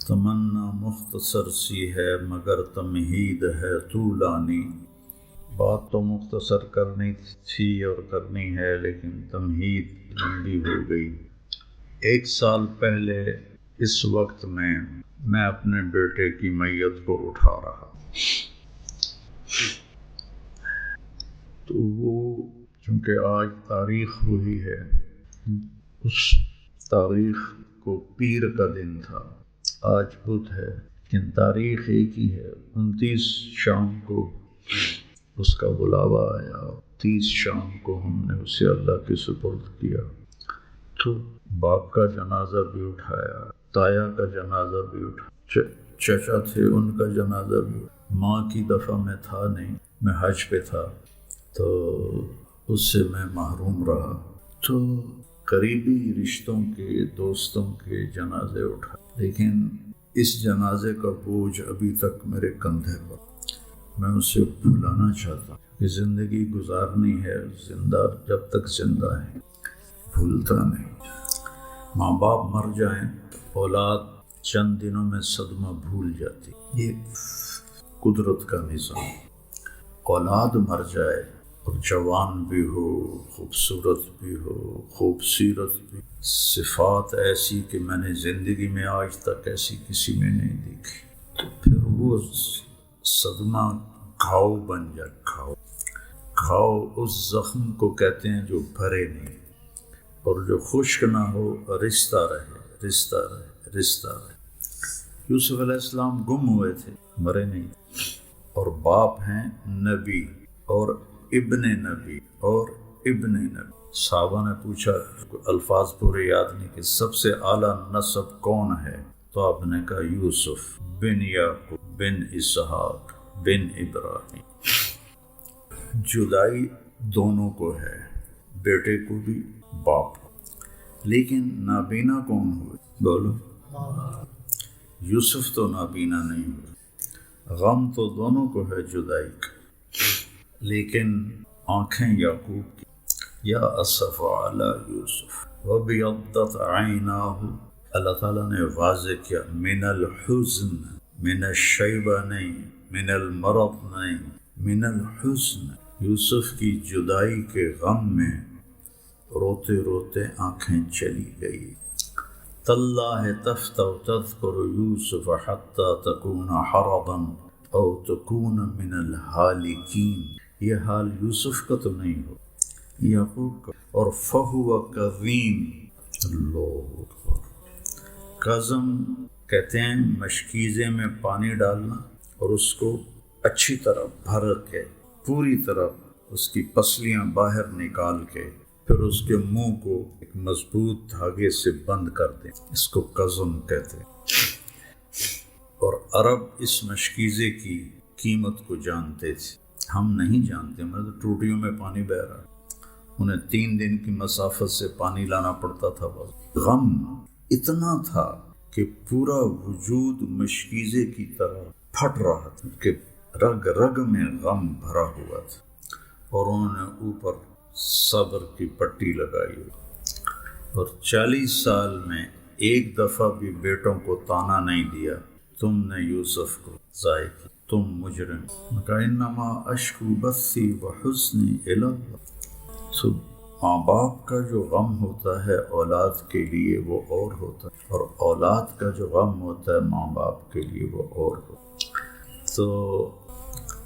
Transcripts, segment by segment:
تمنا مختصر سی ہے مگر تمہید ہے طولانی. بات تو مختصر کرنی تھی اور کرنی ہے لیکن تمہید لمبی ہو گئی. 1 سال پہلے اس وقت میں اپنے بیٹے کی میت کو اٹھا رہا تو وہ چونکہ آج تاریخ ہوئی ہے، اس تاریخ کو پیر کا دن تھا، آج بدھ ہے لیکن تاریخ ایک ہی ہے. 29 شام کو اس کا بلاوا آیا، 30 شام کو ہم نے اسے اللہ کے سپرد کیا. تو باپ کا جنازہ بھی اٹھایا، تایا کا جنازہ بھی اٹھایا، چچا تھے ان کا جنازہ بھی. ماں کی دفعہ میں تھا نہیں، میں حج پہ تھا تو اس سے میں محروم رہا. تو قریبی رشتوں کے دوستوں کے جنازے اٹھا، لیکن اس جنازے کا بوجھ ابھی تک میرے کندھے پر. میں اسے بھلانا چاہتا ہوں کہ زندگی گزارنی ہے، زندہ جب تک زندہ ہے بھولتا نہیں. ماں باپ مر جائیں، اولاد چند دنوں میں صدمہ بھول جاتی. یہ قدرت کا نظام. اولاد مر جائے اور جوان بھی ہو، خوبصورت بھی ہو، خوبصورت بھی، صفات ایسی کہ میں نے زندگی میں آج تک ایسی کسی میں نہیں دیکھی، تو پھر وہ صدمہ گھاؤ بن جائے. گھاؤ اس زخم کو کہتے ہیں جو بھرے نہیں، اور جو خشک نہ ہو رشتہ رہے، رشتہ رہے، رشتہ رہے. یوسف علیہ السلام گم ہوئے تھے، مرے نہیں، اور باپ ہیں نبی اور ابن نبی اور ابن نبی. صحابہ نے پوچھا، الفاظ پورے یاد نہیں کہ سب سے اعلیٰ نسب کون ہے، تو آپ نے کہا یوسف بن یعقوب بن اسحاق بن ابراہیم. جدائی دونوں کو ہے، بیٹے کو بھی باپ کو. لیکن نابینا کون ہوئے؟ بولو. یوسف تو نابینا نہیں ہوئے. غم تو دونوں کو ہے جدائی کا، لیکن آنکھیں یعقوب کی. یا اسف علی یوسف وابیضت عیناہ. اللہ تعالیٰ نے واضح کیا من الحزن، من الشیبہ نہیں، من المرض نہیں، من الحزن. یوسف کی جدائی کے غم میں روتے روتے آنکھیں چلی گئی. تاللہ تفتأ تذکر یوسف حتی تکون حرضا او تکون من الحالکین. یہ حال یوسف کا تو نہیں ہو، یعقوب کا. اور فہو کظیم. اللہ اکبر. کظم کہتے ہیں مشکیزے میں پانی ڈالنا اور اس کو اچھی طرح بھر کے پوری طرح اس کی پسلیاں باہر نکال کے پھر اس کے منہ کو ایک مضبوط دھاگے سے بند کر دیں، اس کو کظم کہتے ہیں. اور عرب اس مشکیزے کی قیمت کو جانتے تھے، ہم نہیں جانتے. مطلب ٹوٹیوں میں پانی بہ رہا، انہیں 3 دن کی مسافت سے پانی لانا پڑتا تھا. بس غم اتنا تھا کہ پورا وجود مشکیزے کی طرح پھٹ رہا تھا کہ رگ رگ میں غم بھرا ہوا تھا. اور انہوں نے اوپر صبر کی پٹی لگائی اور 40 سال میں ایک دفعہ بھی بیٹوں کو طعنہ نہیں دیا تم نے یوسف کو ضائع کی، تم مجرم. انما اشکو بثی وحزنی الی اللہ. تو ماں باپ کا جو غم ہوتا ہے اولاد کے لیے وہ اور ہوتا ہے، اور اولاد کا جو غم ہوتا ہے ماں باپ کے لیے وہ اور ہوتا ہے. تو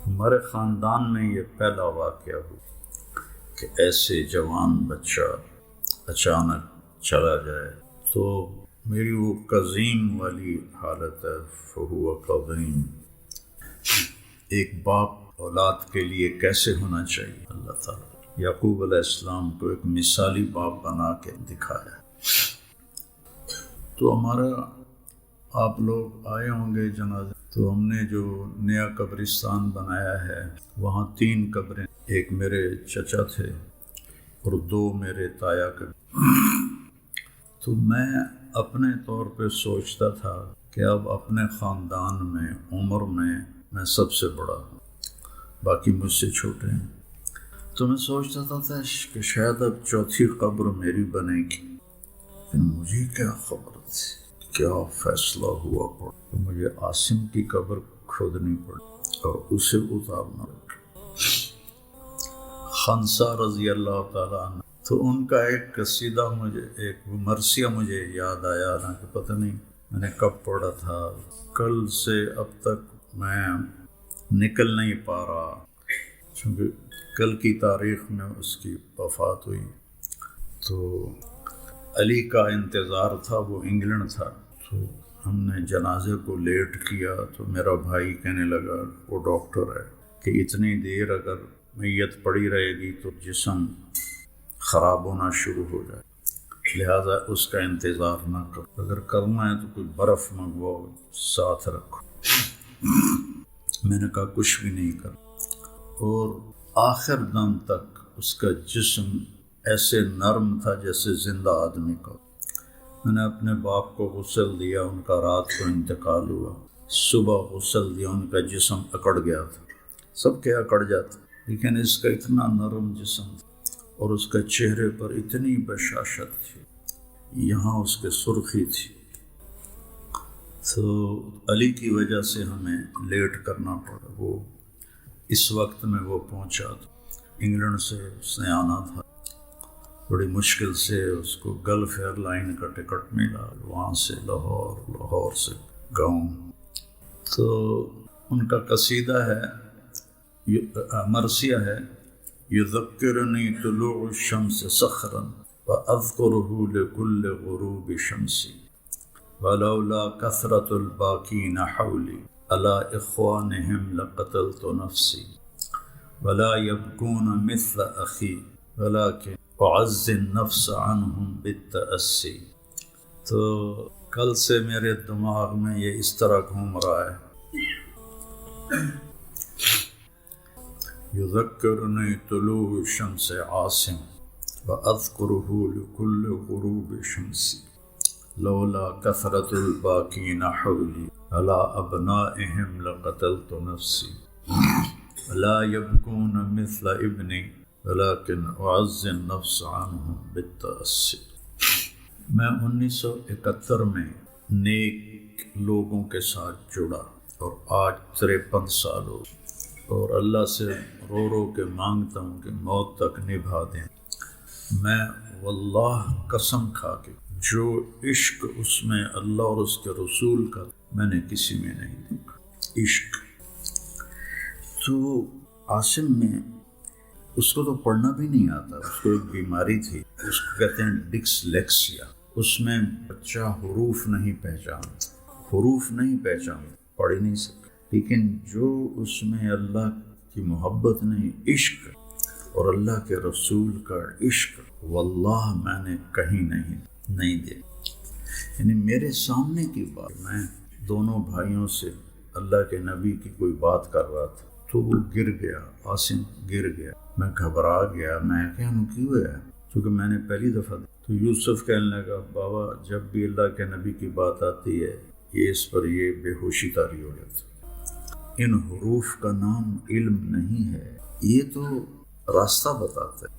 ہمارے خاندان میں یہ پہلا واقعہ ہوا کہ ایسے جوان بچہ اچانک چلا جائے. تو میری وہ قزیم والی حالت ہے، فہو قزیم. ایک باپ اولاد کے لیے کیسے ہونا چاہیے، اللہ تعالیٰ یعقوب علیہ السلام کو ایک مثالی باپ بنا کے دکھایا. تو ہمارا آپ لوگ آئے ہوں گے جنازے، تو ہم نے جو نیا قبرستان بنایا ہے وہاں 3 قبریں، ایک میرے چچا تھے اور 2 میرے تایا کے. تو میں اپنے طور پہ سوچتا تھا کہ اب اپنے خاندان میں عمر میں سب سے بڑا ہوں، باقی مجھ سے چھوٹے ہیں. تو میں سوچتا تھا کہ شاید اب 4تھی قبر میری بنے گی، لیکن مجھے کیا خبر تھی کیا فیصلہ ہوا پڑا کہ مجھے عاصم کی قبر کھودنی پڑی اور اسے اتارنا پڑا۔ خنسا رضی اللہ تعالیٰ عنہ، تو ان کا ایک قصیدہ ایک مرثیہ مجھے یاد آیا نا، کہ پتہ نہیں میں نے کب پڑھا تھا، کل سے اب تک میں نکل نہیں پا رہا، کیونکہ کل کی تاریخ میں اس کی وفات ہوئی۔ تو علی کا انتظار تھا، وہ انگلینڈ تھا، تو ہم نے جنازے کو لیٹ کیا، تو میرا بھائی کہنے لگا، وہ ڈاکٹر ہے، کہ اتنی دیر اگر میت پڑی رہے گی تو جسم خراب ہونا شروع ہو جائے، لہذا اس کا انتظار نہ کرو، اگر کرنا ہے تو کوئی برف منگواؤ ساتھ رکھو۔ میں نے کہا کچھ بھی نہیں کر، اور آخر دم تک اس کا جسم ایسے نرم تھا جیسے زندہ آدمی کا۔ میں نے اپنے باپ کو غسل دیا، ان کا رات کو انتقال ہوا، صبح غسل دیا، ان کا جسم اکڑ گیا تھا، سب کے اکڑ جاتا، لیکن اس کا اتنا نرم جسم تھا، اور اس کا چہرے پر اتنی بشاشت تھی، یہاں اس کے سرخی تھی۔ تو علی کی وجہ سے ہمیں لیٹ کرنا پڑا، وہ اس وقت میں وہ پہنچا، تو انگلینڈ سے اس نے آنا تھا، بڑی مشکل سے اس کو گلف ایئر لائن کا ٹکٹ ملا، وہاں سے لاہور، لاہور سے گاؤں۔ تو ان کا قصیدہ ہے، مرثیہ ہے، یذکرنی طلوع الشمس صخرا واذکرہ لکل غروب شمسی ولولا کثرت الباکین حولی علی اخوانہم لقتلت نفسی ولا یبکون مثل اخی ولکن اعز النفس عنہم بالتأسی۔ تو کل سے میرے دماغ میں یہ اس طرح گھوم رہا ہے، یذکرنی طلوع الشمس عاصم واذکرہ لکل غروب شمسی لولا کثرت الباکین حولی علی ابنائہم لقتلت نفسی ولا یبکون مثل ابنی ولکن اعز النفس عنہم بالتأسی۔ میں 1971 میں نیک لوگوں کے ساتھ جڑا، اور آج 53 سال ہو، اور اللہ سے رو رو کے مانگتا ہوں کہ موت تک نبھا دیں۔ میں واللہ قسم کھا کے، جو عشق اس میں اللہ اور اس کے رسول کا میں نے کسی میں نہیں دیکھا، عشق۔ تو عاصم میں اس کو تو پڑھنا بھی نہیں آتا، اس کو ایک بیماری تھی، اس کو کہتے ہیں ڈسلیکسیا، اس میں بچہ حروف نہیں پہچانتا، پڑھ ہی نہیں سکتا، لیکن جو اس میں اللہ کی محبت نہیں، عشق اور اللہ کے رسول کا عشق، واللہ میں نے کہیں نہیں دیکھا۔ یعنی میرے سامنے کی بات، میں دونوں بھائیوں سے اللہ کے نبی کی کوئی بات کر رہا تھا، تو وہ گر گیا، عاصم گر گیا، میں گھبرا گیا، میں کیا کیوں ہوا ہے، کیونکہ میں نے پہلی دفعہ۔ تو یوسف کہنے لگا، بابا جب بھی اللہ کے نبی کی بات آتی ہے، یہ اس پر یہ بے ہوشی طاری ہو جاتی، ان حروف کا نام علم نہیں ہے، یہ تو راستہ بتاتا ہے،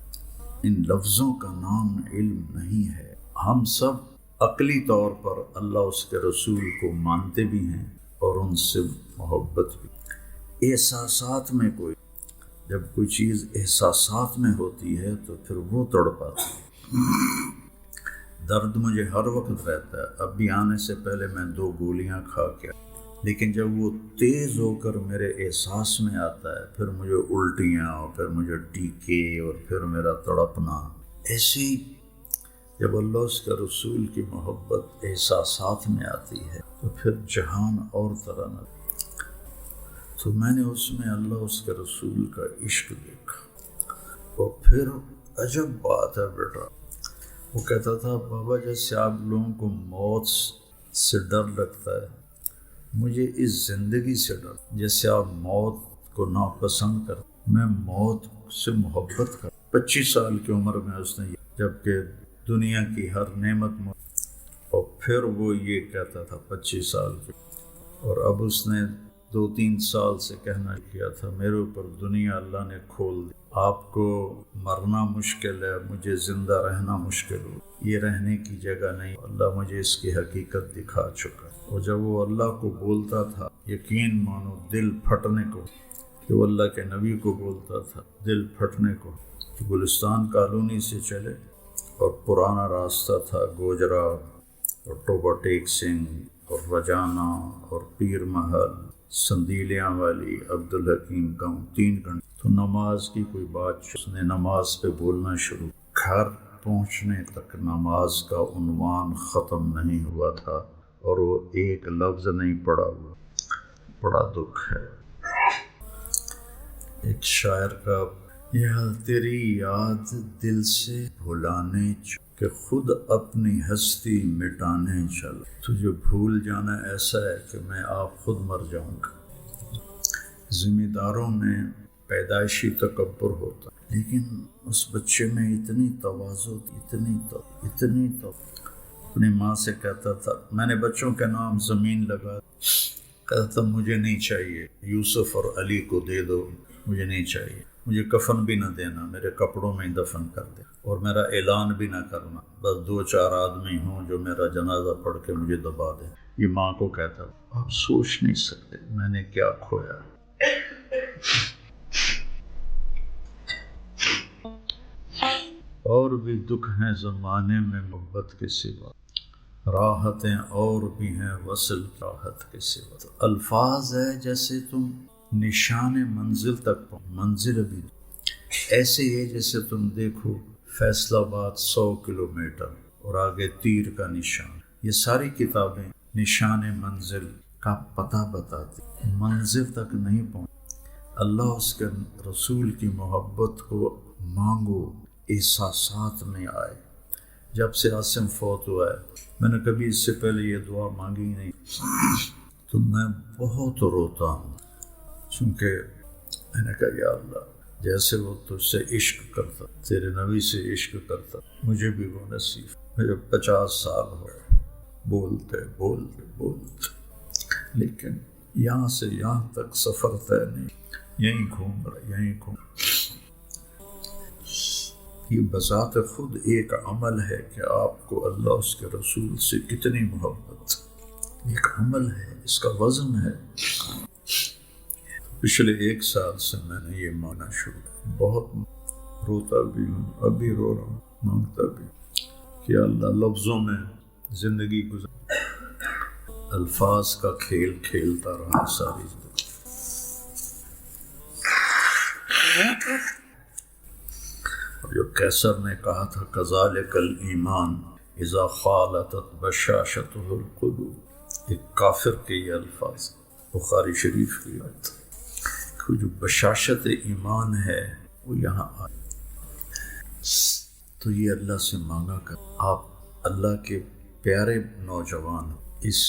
ان لفظوں کا نام علم نہیں ہے۔ ہم سب عقلی طور پر اللہ اس کے رسول کو مانتے بھی ہیں اور ان سے محبت بھی۔ احساسات میں جب کوئی چیز احساسات میں ہوتی ہے تو پھر وہ تڑپاتی ہے۔ درد مجھے ہر وقت رہتا ہے، اب بھی آنے سے پہلے میں 2 گولیاں کھا کے، لیکن جب وہ تیز ہو کر میرے احساس میں آتا ہے، پھر مجھے الٹیاں، اور پھر مجھے ٹیکے، اور پھر میرا تڑپنا، ایسی جب اللہ اس کے رسول کی محبت احساسات میں آتی ہے تو پھر جہان اور طرح نہ۔ تو میں نے اس میں اللہ اس کے رسول کا عشق دیکھا، اور پھر عجب بات ہے بیٹا، وہ کہتا تھا، بابا جیسے آپ لوگوں کو موت سے ڈر لگتا ہے، مجھے اس زندگی سے ڈر، جیسے آپ موت کو ناپسند کرتے، میں موت سے محبت کر۔ 25 سال کی عمر میں اس نے، جبکہ دنیا کی ہر نعمت، اور پھر وہ یہ کہتا تھا 25 سال کی، اور اب اس نے 2-3 سال سے کہنا کیا تھا میرے اوپر دنیا اللہ نے کھول دی، آپ کو مرنا مشکل ہے، مجھے زندہ رہنا مشکل ہو، یہ رہنے کی جگہ نہیں، اللہ مجھے اس کی حقیقت دکھا چکا۔ اور جب وہ اللہ کو بولتا تھا، یقین مانو دل پھٹنے کو، کہ وہ اللہ کے نبی کو بولتا تھا دل پھٹنے کو، کہ گلستان کالونی سے چلے اور پرانا راستہ تھا گوجرا اور ٹوبا ٹیک سنگھ اور رجانا اور پیر محل، سندیلیاں والی، عبدالحکیم گاؤں، 3 گھنٹے تو نماز کی کوئی بات، اس نے نماز پہ بولنا شروع، گھر پہنچنے تک نماز کا عنوان ختم نہیں ہوا تھا اور وہ ایک لفظ نہیں پڑا ہوا۔ بڑا دکھ ہے۔ ایک شاعر کا، یا تیری یاد دل سے بھلانے کہ خود اپنی ہستی مٹانے چل، تجھے بھول جانا ایسا ہے کہ میں آپ خود مر جاؤں گا۔ ذمہ داروں میں پیدائشی تکبر ہوتا، لیکن اس بچے میں اتنی تواضع، اتنی اپنی ماں سے کہتا تھا، میں نے بچوں کے نام زمین لگا، کہتا تھا مجھے نہیں چاہیے، یوسف اور علی کو دے دو، مجھے نہیں چاہیے، مجھے کفن بھی نہ دینا، میرے کپڑوں میں دفن کر دے، اور میرا اعلان بھی نہ کرنا، بس 2-4 آدمی ہوں جو میرا جنازہ پڑھ کے مجھے دبا دیں۔ یہ ماں کو کہتا تھا۔ آپ سوچ نہیں سکتے میں نے کیا کھویا۔ اور بھی دکھ ہیں زمانے میں محبت کے سوا، راحتیں اور بھی ہیں وصل راحت کے سوا، تو الفاظ ہے جیسے تم نشان منزل تک منزل بھی ایسے ہے جیسے تم دیکھو فیصل آباد 100 کلومیٹر اور آگے تیر کا نشان۔ یہ ساری کتابیں نشان منزل کا پتہ بتاتی، منزل تک نہیں پہنچ۔ اللہ اس کے رسول کی محبت کو مانگو، احساسات میں آئے۔ جب سے عاصم فوت ہوا ہے، میں نے کبھی اس سے پہلے یہ دعا مانگی نہیں، تو میں بہت روتا ہوں، چونکہ میں نے کہا یا اللہ جیسے وہ تجھ سے عشق کرتا، تیرے نبی سے عشق کرتا، مجھے بھی وہ نصیب۔ مجھے 50 سال ہو بولتے لیکن یہاں سے یہاں تک سفر طے نہیں، یہیں گھوم رہا۔ یہ بذات خود ایک عمل ہے کہ آپ کو اللہ اس کے رسول سے کتنی محبت، ایک عمل ہے، اس کا وزن ہے۔ پچھلے 1 سال سے میں نے یہ ماننا شروع کیا، بہت روتا بھی ہوں، ابھی رو رہا ہوں، مانگتا بھی کہ اللہ لفظوں میں زندگی گزار، الفاظ کا کھیل کھیلتا رہا ساری زندگی۔ اور جو کیسر نے کہا تھا کذالک الایمان اذا خالطت بشاشتہ القلوب، ایک کافر کے یہ الفاظ بخاری شریف کی بات، جو بشاشت ایمان ہے وہ یہاں آئے۔ تو یہ اللہ سے مانگا کر آپ اللہ کے پیارے نوجوان، اس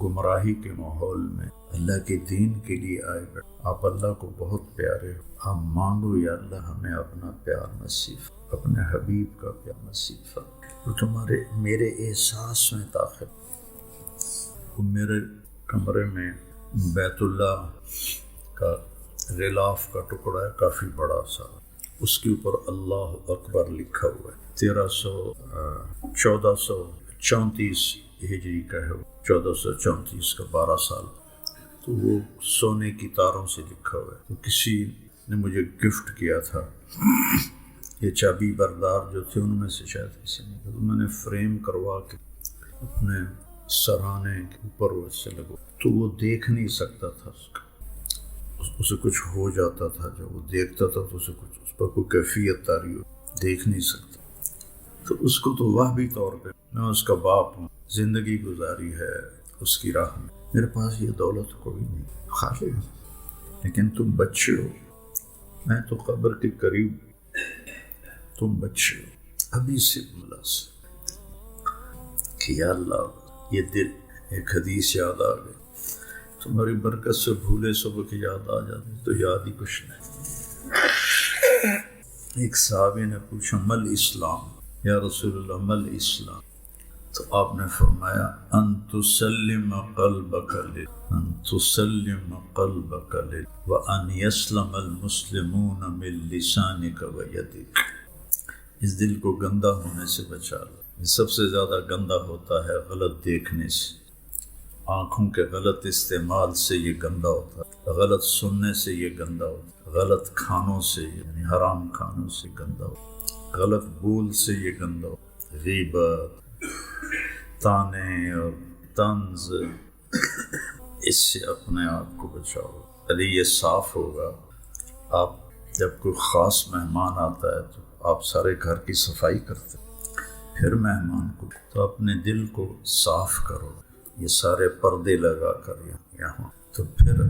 گمراہی کے ماحول میں اللہ کے دین کے لیے آئے گا، آپ اللہ کو بہت پیارے ہو، آپ مانگو یا اللہ ہمیں اپنا پیار نصیب، اپنے حبیب کا پیار نصیب، تو تمہارے میرے احساس میں داخل۔ وہ میرے کمرے میں بیت اللہ کا غلاف کا ٹکڑا ہے، کافی بڑا سا، اس کے اوپر اللہ اکبر لکھا ہوا ہے، 1434 ہجری کا ہے، 1434 کا 12 سال، تو وہ سونے کی تاروں سے لکھا ہوا ہے، تو کسی نے مجھے گفٹ کیا تھا، یہ چابی بردار جو تھے ان میں سے شاید کسی نے، تو میں نے فریم کروا کے اپنے سرانے کے اوپر وہ سے لگا، تو وہ دیکھ نہیں سکتا تھا، اسے کچھ ہو جاتا تھا، جب وہ دیکھتا تھا تو اسے کچھ اس پر کوئی کیفیت طاری ہو، دیکھ نہیں سکتا، تو اس کو تو وہبی طور پہ میں اس کا باپ ہوں، زندگی گزاری ہے اس کی راہ میں، میرے پاس یہ دولت کوئی نہیں، خالی ہوں، لیکن تم بچے ہو، میں تو قبر کے قریب، تم بچے ہو، ابھی سے ملا سے کہ یا اللہ یہ دل، ایک حدیث یاد آ گئی، تمہاری برکت سے بھولے صبح کی یاد آ جاتی تو یاد ہی کچھ نہیں۔ ایک صحابی نے پوچھا مل اسلام، یا رسول اللہ مل اسلام، تو آپ نے فرمایا ان تسلم قلبک وان یسلم المسلمون من لسانک ویدک، اس دل کو گندا ہونے سے بچا لو۔ یہ سب سے زیادہ گندا ہوتا ہے غلط دیکھنے سے، آنکھوں کے غلط استعمال سے یہ گندا ہوتا ہے، غلط سننے سے یہ گندا ہوتا ہے، غلط کھانوں سے یعنی حرام کھانوں سے گندا ہوتا ہے، غلط بول سے یہ گندا ہوتا ہے، غیبت، طعنے اور طنز، اس سے اپنے آپ کو بچاؤ۔ یعنی یہ صاف ہوگا۔ آپ جب کوئی خاص مہمان آتا ہے تو آپ سارے گھر کی صفائی کرتے ہیں، پھر مہمان کو تو اپنے دل کو صاف کرو، یہ سارے پردے لگا کر یہاں، تو پھر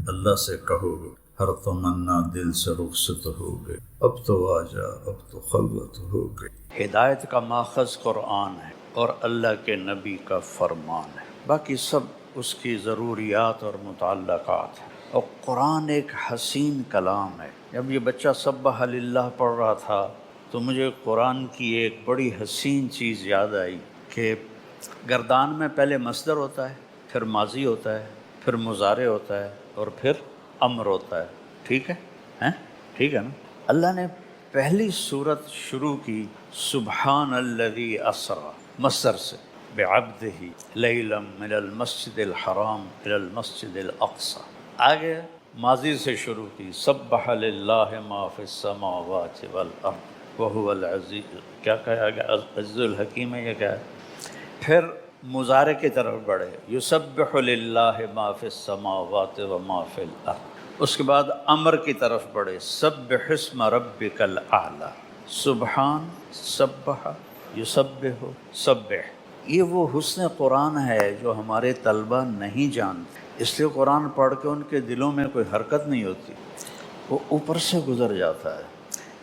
اللہ سے کہو گے ہر تمنا دل سے رخصت ہو گئے، اب تو آجا، اب تو خلوت ہو گئی۔ ہدایت کا ماخذ قرآن ہے اور اللہ کے نبی کا فرمان ہے، باقی سب اس کی ضروریات اور متعلقات ہیں۔ اور قرآن ایک حسین کلام ہے۔ جب یہ بچہ سبح للہ پڑھ رہا تھا تو مجھے قرآن کی ایک بڑی حسین چیز یاد آئی کہ گردان میں پہلے مصدر ہوتا ہے، پھر ماضی ہوتا ہے، پھر مضارع ہوتا ہے اور پھر امر ہوتا ہے۔ ٹھیک ہے؟ ٹھیک ہے نا؟ اللہ نے پہلی سورت شروع کی سبحان الذی اسری مصدر سے بعبدہ لیلا من المسجد الحرام الی المسجد الاقصی، آگے ماضی سے شروع کی سبح للہ ما فی السماوات والارض وہو العزیز، کیا کہا گیا؟ عزیز الحکیم ہے، یہ کیا ہے؟ پھر مضارع کی طرف بڑھے یسبح للہ ما فی السماوات وما فی الارض، اس کے بعد امر کی طرف بڑھے سبح اسم ربک الاعلی، سبحان، سبح، یسبح، سبح۔ یہ وہ حسن قرآن ہے جو ہمارے طلبہ نہیں جانتے، اس لیے قرآن پڑھ کے ان کے دلوں میں کوئی حرکت نہیں ہوتی، وہ اوپر سے گزر جاتا ہے۔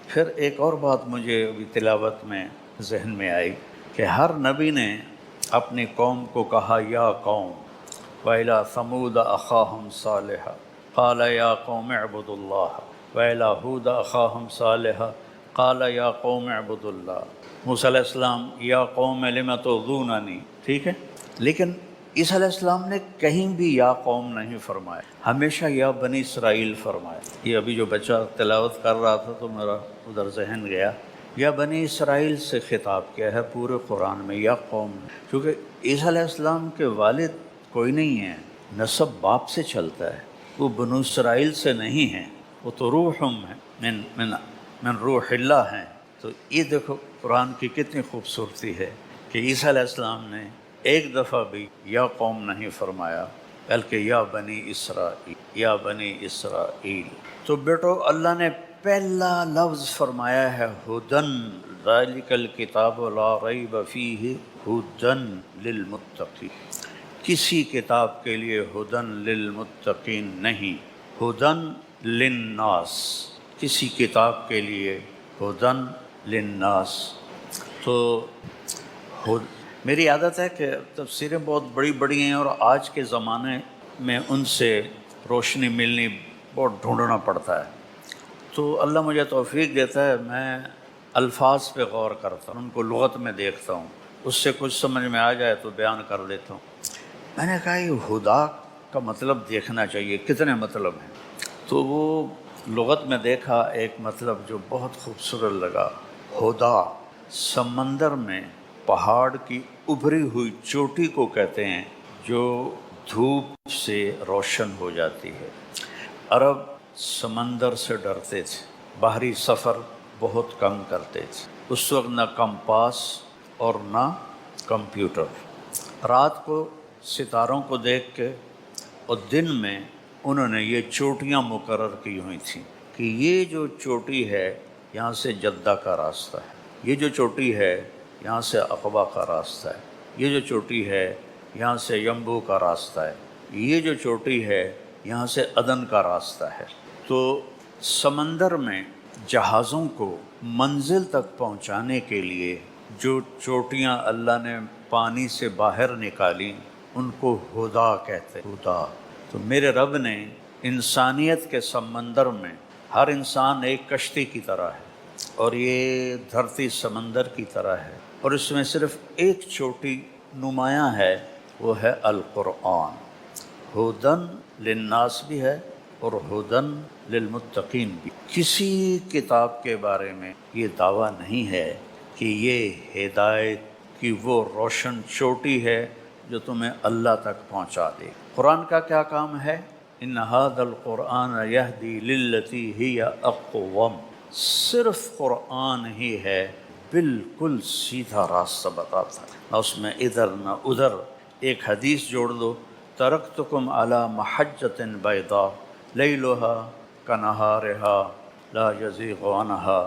پھر ایک اور بات مجھے ابھی تلاوت میں ذہن میں آئی کہ ہر نبی نے اپنی قوم کو کہا یا قوم، وَإِلَىٰ ثَمُودَ أَخَاهُمْ صَالِحًا قَالَ يَا قَوْمِ اعْبُدُوا اللَّهَ وَإِلَىٰ هُودَ أَخَاهُمْ صَالِحًا قَالَ يَا قَوْمِ اعْبُدُوا اللَّهَ، موسیٰ علیہ السلام یا قوم لم تؤذوننی، ٹھیک ہے؟ لیکن عیسیٰ علیہ السلام نے کہیں بھی یا قوم نہیں فرمایا، ہمیشہ یا بنی اسرائیل فرمایا۔ یہ ابھی جو بچہ تلاوت کر رہا تھا تو میرا ادھر ذہن گیا، یا بنی اسرائیل سے خطاب کیا ہے پورے قرآن میں، یا قوم، کیونکہ عیسیٰ علیہ السلام کے والد کوئی نہیں ہے، نسب باپ سے چلتا ہے، وہ بنو اسرائیل سے نہیں ہیں، وہ تو روح من روح اللہ ہیں۔ تو یہ دیکھو قرآن کی کتنی خوبصورتی ہے کہ عیسیٰ علیہ السلام نے ایک دفعہ بھی یا قوم نہیں فرمایا، بلکہ یا بنی اسرائیل، یا بنی اسرائیل۔ تو بیٹو اللہ نے پہلا لفظ فرمایا ہے ہدن، ذالک الکتاب لا ریب فیہ ہدن للمتقین، کسی کتاب کے لیے ہدن للمتقین نہیں، ہدن للناس، کسی کتاب کے لیے ہدن للناس۔ تو میری عادت ہے کہ تفسیریں بہت بڑی بڑی ہیں اور آج کے زمانے میں ان سے روشنی ملنی بہت ڈھونڈنا پڑتا ہے، تو اللہ مجھے توفیق دیتا ہے، میں الفاظ پہ غور کرتا ہوں، ان کو لغت میں دیکھتا ہوں، اس سے کچھ سمجھ میں آ جائے تو بیان کر دیتا ہوں۔ میں نے کہا یہ خدا کا مطلب دیکھنا چاہیے، کتنے مطلب ہیں؟ تو وہ لغت میں دیکھا ایک مطلب جو بہت خوبصورت لگا، خدا سمندر میں پہاڑ کی ابھری ہوئی چوٹی کو کہتے ہیں جو دھوپ سے روشن ہو جاتی ہے۔ عرب سمندر سے ڈرتے تھے، بحری سفر بہت کم کرتے تھے، اس وقت نہ کمپاس اور نہ کمپیوٹر، رات کو ستاروں کو دیکھ کے اور دن میں انہوں نے یہ چوٹیاں مقرر کی ہوئی تھیں کہ یہ جو چوٹی ہے یہاں سے جدہ کا راستہ ہے، یہ جو چوٹی ہے یہاں سے عقبہ کا راستہ ہے، یہ جو چوٹی ہے یہاں سے یمبو کا راستہ ہے، یہ جو چوٹی ہے یہاں سے عدن کا راستہ ہے۔ تو سمندر میں جہازوں کو منزل تک پہنچانے کے لیے جو چوٹیاں اللہ نے پانی سے باہر نکالی ان کو ہدا کہتے ہیں، ہدا۔ تو میرے رب نے انسانیت کے سمندر میں، ہر انسان ایک کشتی کی طرح ہے اور یہ دھرتی سمندر کی طرح ہے، اور اس میں صرف ایک چوٹی نمایاں ہے، وہ ہے القرآن۔ ہدن للناس بھی ہے اور ہدن للمتقین بھی۔ کسی کتاب کے بارے میں یہ دعویٰ نہیں ہے کہ یہ ہدایت کی وہ روشن چوٹی ہے جو تمہیں اللہ تک پہنچا دے۔ قرآن کا کیا کام ہے؟ ان ھذا القرآن یہدی للتی ہی اقوم، صرف قرآن ہی ہے بالکل سیدھا راستہ بتاتا ہے، نہ اس میں ادھر نہ ادھر۔ ایک حدیث جوڑ دو، ترکتکم علی محجۃ بیضاء لیلھا کنہارھا لا یزیغ عنہا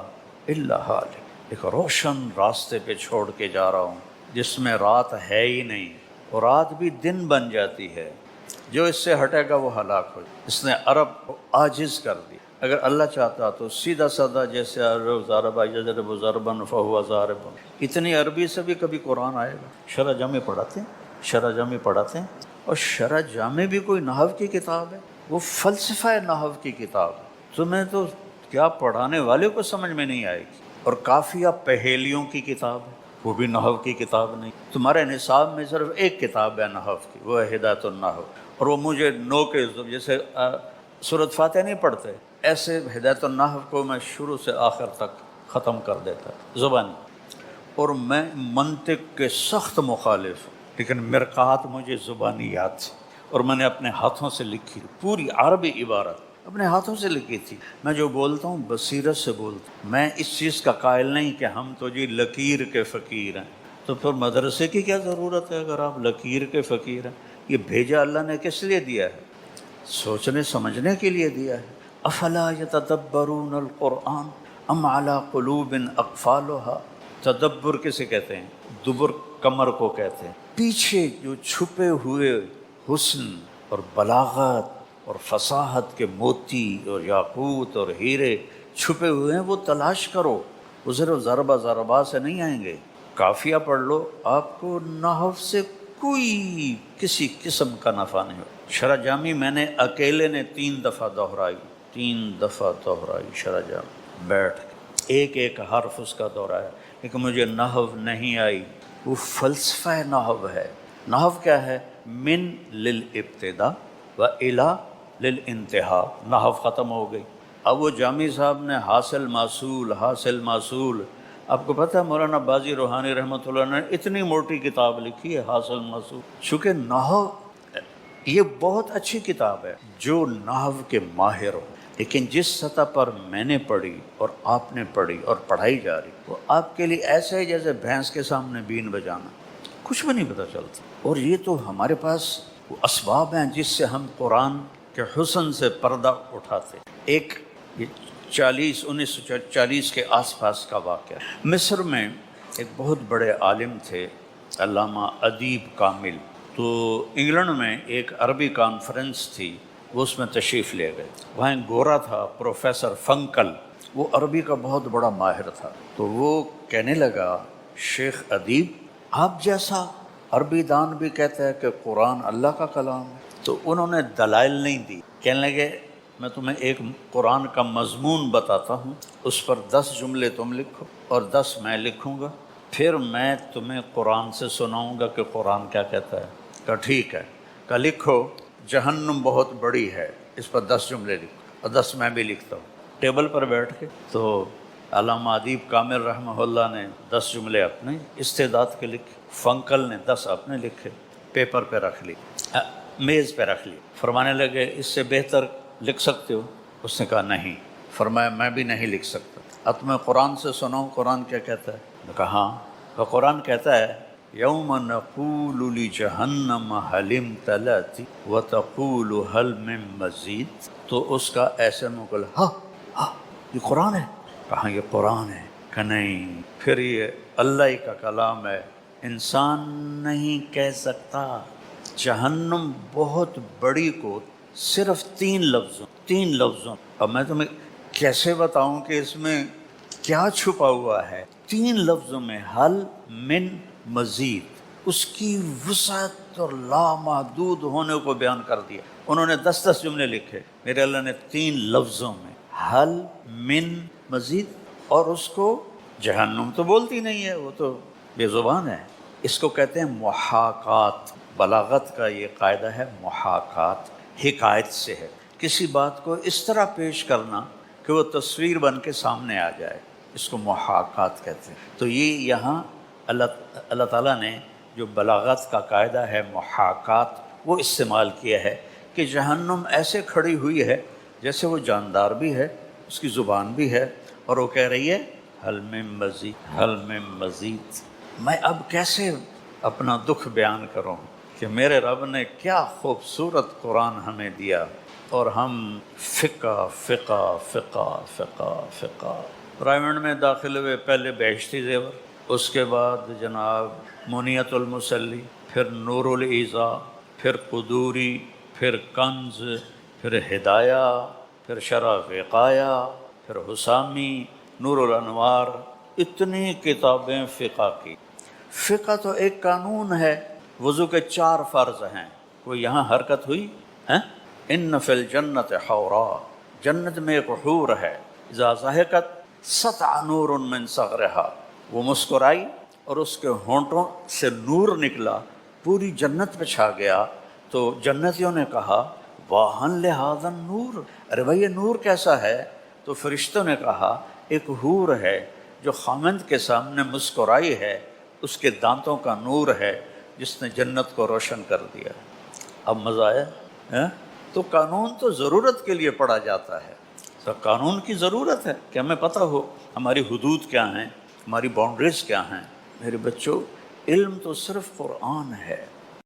الا ھالک، ایک روشن راستے پہ چھوڑ کے جا رہا ہوں جس میں رات ہے ہی نہیں، اور رات بھی دن بن جاتی ہے، جو اس سے ہٹے گا وہ ہلاک ہو جائے۔ اس نے عرب کو عاجز کر دیا۔ اگر اللہ چاہتا تو سیدھا سادہ جیسے ضرب یضرب ضربا فہو ضارب، اتنی عربی سے بھی کبھی قرآن آئے گا؟ شرح جامع پڑھاتے ہیں، شرح جامع پڑھاتے ہیں، اور شرح جامع بھی کوئی نحو کی کتاب ہے؟ وہ فلسفہ نحو کی کتاب ہے۔ تمہیں تو کیا پڑھانے والے کو سمجھ میں نہیں آئے گی۔ اور کافیہ پہیلیوں کی کتاب ہے، وہ بھی نحو کی کتاب نہیں۔ تمہارے نصاب میں صرف ایک کتاب ہے نحو کی، وہ ہے ہدایت النحو، اور وہ مجھے نو کے جیسے سورۃ فاتحہ نہیں پڑھتے، ایسے ہدایت النحو کو میں شروع سے آخر تک ختم کر دیتا زبانی۔ اور میں منطق کے سخت مخالف ہوں، لیکن مرقات مجھے زبانی یاد تھی، اور میں نے اپنے ہاتھوں سے لکھی پوری عربی عبارت اپنے ہاتھوں سے لکھی تھی۔ میں جو بولتا ہوں بصیرت سے بولتا ہوں، میں اس چیز کا قائل نہیں کہ ہم تو جی لکیر کے فقیر ہیں۔ تو پھر مدرسے کی کیا ضرورت ہے اگر آپ لکیر کے فقیر ہیں؟ یہ بھیجا اللہ نے کس لیے دیا ہے؟ سوچنے سمجھنے کے لیے دیا ہے۔ افلا یتدبرون القرآن ام علی قلوب اقفالھا، تدبر کسے کہتے ہیں؟ دبر کمر کو کہتے ہیں۔ پیچھے جو چھپے ہوئے حسن اور بلاغت اور فصاحت کے موتی اور یاقوت اور ہیرے چھپے ہوئے ہیں، وہ تلاش کرو۔ وہ صرف ضربہ ضربہ سے نہیں آئیں گے۔ کافیہ پڑھ لو، آپ کو نحو سے کوئی کسی قسم کا نفع نہیں ہو۔ شرح جامی میں نے اکیلے نے 3 دفعہ دہرائی، 3 دفعہ دہرائی شرح جامی، بیٹھ کے ایک ایک حرف اس کا دہرایا، لیکن مجھے نحو نہیں آئی۔ وہ فلسفہ نحو ہے۔ نحو کیا ہے؟ من للابتداء و الی للانتہاء، نحو ختم ہو گئی۔ اب وہ جامی صاحب نے حاصل محصول حاصل محصول، آپ کو پتہ ہے مولانا باجی روحانی رحمۃ اللہ نے اتنی موٹی کتاب لکھی ہے حاصل محصول۔ چونکہ نحو یہ بہت اچھی کتاب ہے جو نحو کے ماہر ہو، لیکن جس سطح پر میں نے پڑھی اور آپ نے پڑھی اور پڑھائی جا رہی، وہ آپ کے لیے ایسا ہے جیسے بھینس کے سامنے بین بجانا، کچھ بھی نہیں پتہ چلتا۔ اور یہ تو ہمارے پاس وہ اسباب ہیں جس سے ہم قرآن کے حسن سے پردہ اٹھاتے۔ ایک 1940 کے آس پاس کا واقعہ، مصر میں ایک بہت بڑے عالم تھے علامہ ادیب کامل، تو انگلینڈ میں ایک عربی کانفرنس تھی، وہ اس میں تشریف لے گئے۔ وہاں ایک گورا تھا پروفیسر فنکل، وہ عربی کا بہت بڑا ماہر تھا، تو وہ کہنے لگا شیخ ادیب آپ جیسا عربی دان بھی کہتا ہے کہ قرآن اللہ کا کلام ہے۔ تو انہوں نے دلائل نہیں دی، کہنے لگے میں تمہیں ایک قرآن کا مضمون بتاتا ہوں، اس پر 10 جملے تم لکھو اور 10 میں لکھوں گا، پھر میں تمہیں قرآن سے سناؤں گا کہ قرآن کیا کہتا ہے۔ کہا ٹھیک ہے، کہا لکھو جہنم بہت بڑی ہے، اس پر 10 جملے لکھو اور 10 میں بھی لکھتا ہوں۔ ٹیبل پر بیٹھ کے تو علامہ ادیب کامل رحمہ اللہ نے 10 جملے اپنے استعداد کے لکھے، فنکل نے 10 اپنے لکھے، پیپر پہ رکھ لی، میز پہ رکھ لی۔ فرمانے لگے اس سے بہتر لکھ سکتے ہو؟ اس نے کہا نہیں۔ فرمایا میں بھی نہیں لکھ سکتا، اب تمہیں قرآن سے سناؤں قرآن کیا کہتا ہے؟ میں کہا ہاں۔ کہ قرآن کہتا ہے یوم نقول لجہنم حل امتلأت وتقول حل من مزید، تو اس کا ایسے مقل ہاں یہ قرآن ہے؟ کہاں یہ قرآن ہے؟ کہ نہیں، پھر یہ اللہ ہی کا کلام ہے، انسان نہیں کہہ سکتا۔ جہنم بہت بڑی کو صرف 3 لفظوں، اب میں تمہیں کیسے بتاؤں کہ اس میں کیا چھپا ہوا ہے؟ 3 لفظوں میں حل من مزید، اس کی وسعت اور لامحدود ہونے کو بیان کر دیا۔ انہوں نے 10 جملے لکھے، میرے اللہ نے 3 لفظوں میں حل من مزید، اور اس کو جہنم تو بولتی نہیں ہے، وہ تو بے زبان ہے. اس کو کہتے ہیں محاکات. بلاغت کا یہ قاعدہ ہے محاکات، حکایت سے ہے، کسی بات کو اس طرح پیش کرنا کہ وہ تصویر بن کے سامنے آ جائے، اس کو محاکات کہتے ہیں. تو یہ یہاں اللہ تعالیٰ نے جو بلاغت کا قاعدہ ہے محاکات وہ استعمال کیا ہے کہ جہنم ایسے کھڑی ہوئی ہے جیسے وہ جاندار بھی ہے، اس کی زبان بھی ہے، اور وہ کہہ رہی ہے حل من مزید، حل من مزید. میں اب کیسے اپنا دکھ بیان کروں کہ میرے رب نے کیا خوبصورت قرآن ہمیں دیا، اور ہم فقہ فقہ فقہ فقہ فقہ. پرائیویٹ میں داخل ہوئے، پہلے بہشتی زیور، اس کے بعد جناب منیت المسلی، پھر نور الایضاح، پھر قدوری، پھر کنز، پھر ہدایہ، پھر شرح وقایہ، پھر حسامی، نور الانوار. اتنی کتابیں فقہ کی. فقہ تو ایک قانون ہے. وضو کے 4 فرض ہیں، وہ یہاں حرکت ہوئی ہیں. ان فی الجنت حورا، جنت میں ایک حور ہے، اذا ضحکت سطع نور من صغرہا، وہ مسکرائی اور اس کے ہونٹوں سے نور نکلا، پوری جنت پہ چھا گیا. تو جنتیوں نے کہا واہن لہذا النور، ارے بھائی یہ نور کیسا ہے؟ تو فرشتوں نے کہا ایک حور ہے جو خامند کے سامنے مسکرائی ہے، اس کے دانتوں کا نور ہے جس نے جنت کو روشن کر دیا. اب مزہ آیا؟ تو قانون تو ضرورت کے لیے پڑھا جاتا ہے. تو قانون کی ضرورت ہے کہ ہمیں پتہ ہو ہماری حدود کیا ہیں، ہماری باؤنڈریز کیا ہیں. میرے بچوں، علم تو صرف قرآن ہے.